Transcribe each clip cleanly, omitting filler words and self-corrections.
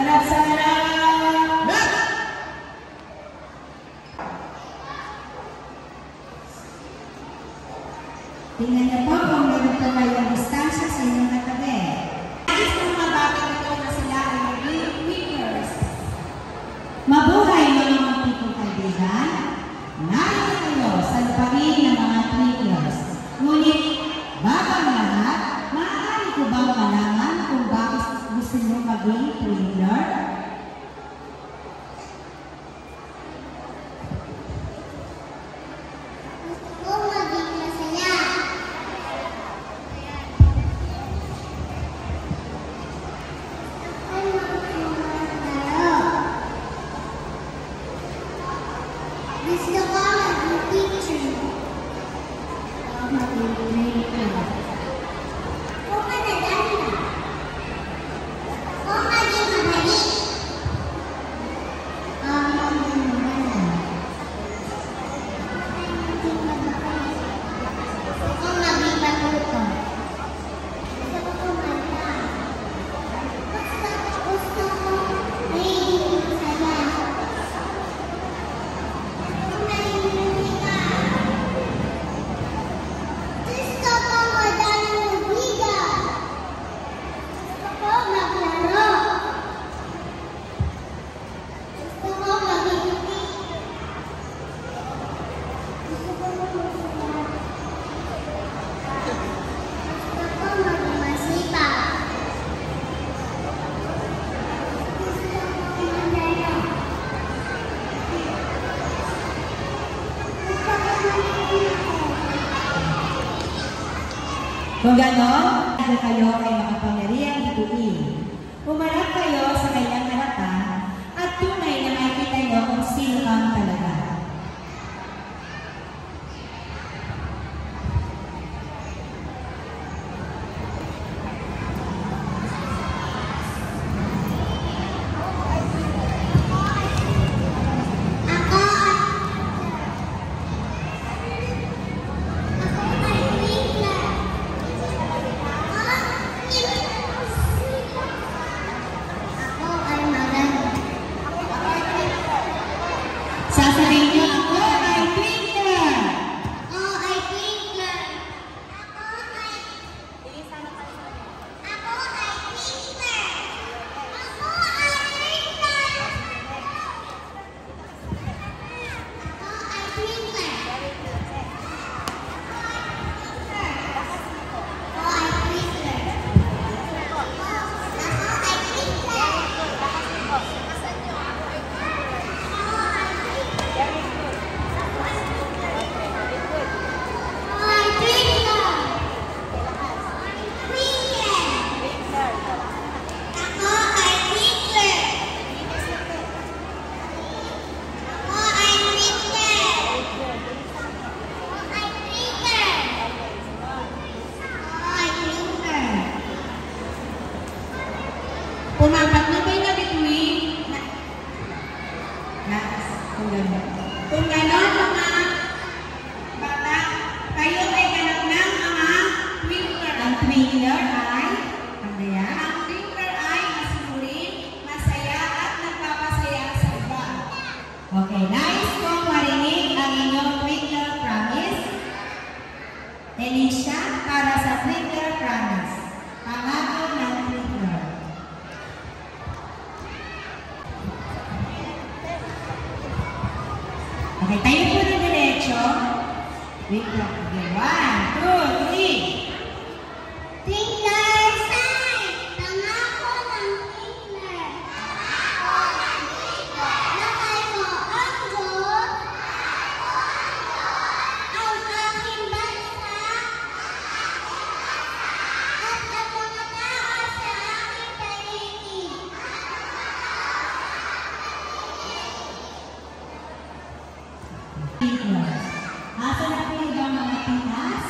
Sarap-sarap! Tingnan niyo po kung meron pa kayong distansya sa inyong katabi. Nais ng mga bagay ito na sila ay magiging winners. Mabuhay mga magpipong kaibigan. Narito kayo sa lupain ng mga triggers. Ngunit, bago ang lahat, maaari ko bang malaman kung bakit gusto nyo maging trigger? Kung gano'n, kayo ay makapangyarihang hituin. Umarap kayo sa kanyang harapan at tunay na makikita niyo kung sino kang talaga. Sasabihin niyo, ako ay Twinkler! Ako ay Twinkler! Ako ay Twinkler! Ako ay Twinkler! Ako ay Twinkler! Ako ay Twinkler! Pumapat na kayo na bituin. Kung gano'n mga bata, kayo ay ganap ng mga twinkler. Ang twinkler ay, ang twinkler ay masunurin, masaya at nagpapasaya sa iba. Okay, nice kong marinig ang inyong twinkler promise. Elisha, para sa twinkler promise. Pangako ng twinkler. Okay, tayo po ng diretso. Wait lang. Okay, 1, 2, 3. Twinkler sign! Pangako ng twinkler. Pangako ng twinkler. Lakay ko ang Diyos. Ang aking bansa. At ang mga tao sa aking paligid. Asa na pinag ang mga Pinas?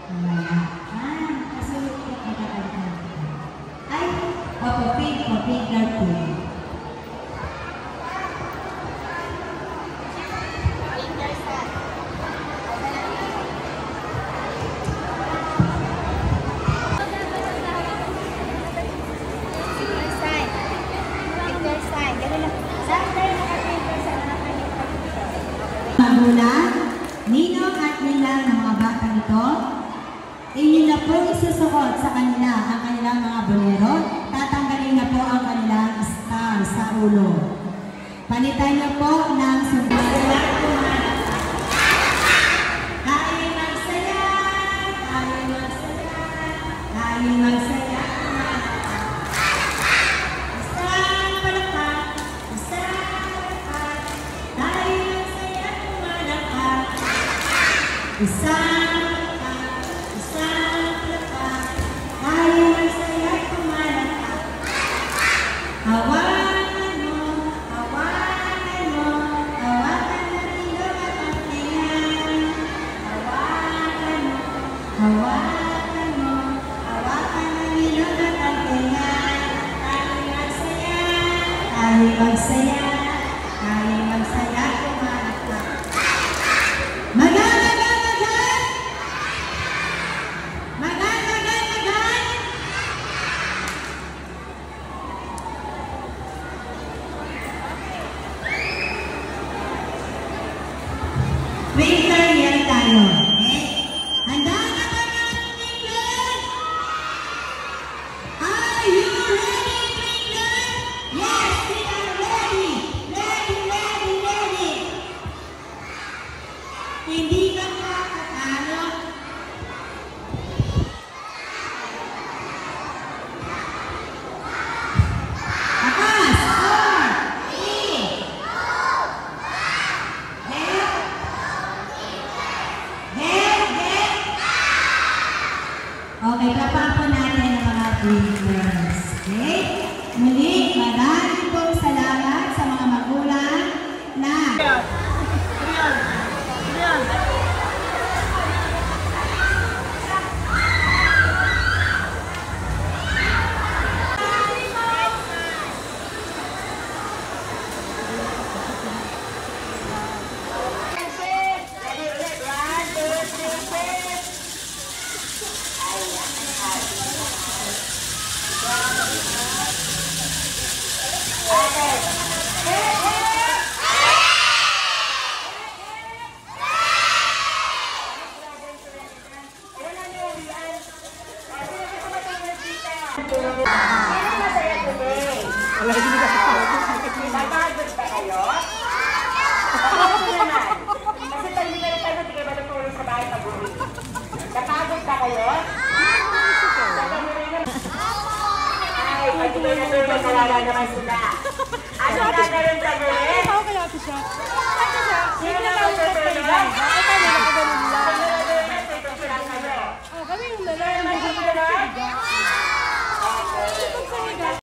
Wala. Kasunod ko ang kakalitan. Ay, pink na po. Sign. ulo. Palitan niyo po ng sumasaya kumalat. Tayo magsaya, tayo magsaya, tayo magsaya kumalat. Isang palakpak, tayo magsaya kumalat. Isang palakpak, tayo magsaya kumalat. Hawakan mo, hawakan mo, hawakan ng ilong at ang tenga. Hawakan mo, hawakan mo, hawakan ng ilong at ang tenga. Tayo magsaya, tayo magsaya, tayo magsaya kumalat. Magan! Winter year tayo. Okay? Handa na ba ng winter? Are you ready, winter? Yes, we are ready. Ready, ready, ready. Hindi ka makakatalo. Akas! 4, 3, okay, klapan po natin ang mga winners. Okay? Muli, maraming pong salamat sa mga magulang na Napagod ba kayo? Bakit naman? Kasi pag hindi kayo tayo, hindi kayo matutulog sa bahay pag-uwi. Napagod ba kayo? Ay, pag hindi kayo natulog, malala naman sila. Ano gagawin sa gawin? Sino na matutulog? Bakit tayo nakaganon lang? Ano gagawin? Tutulog kayo. Kami yung lalaki.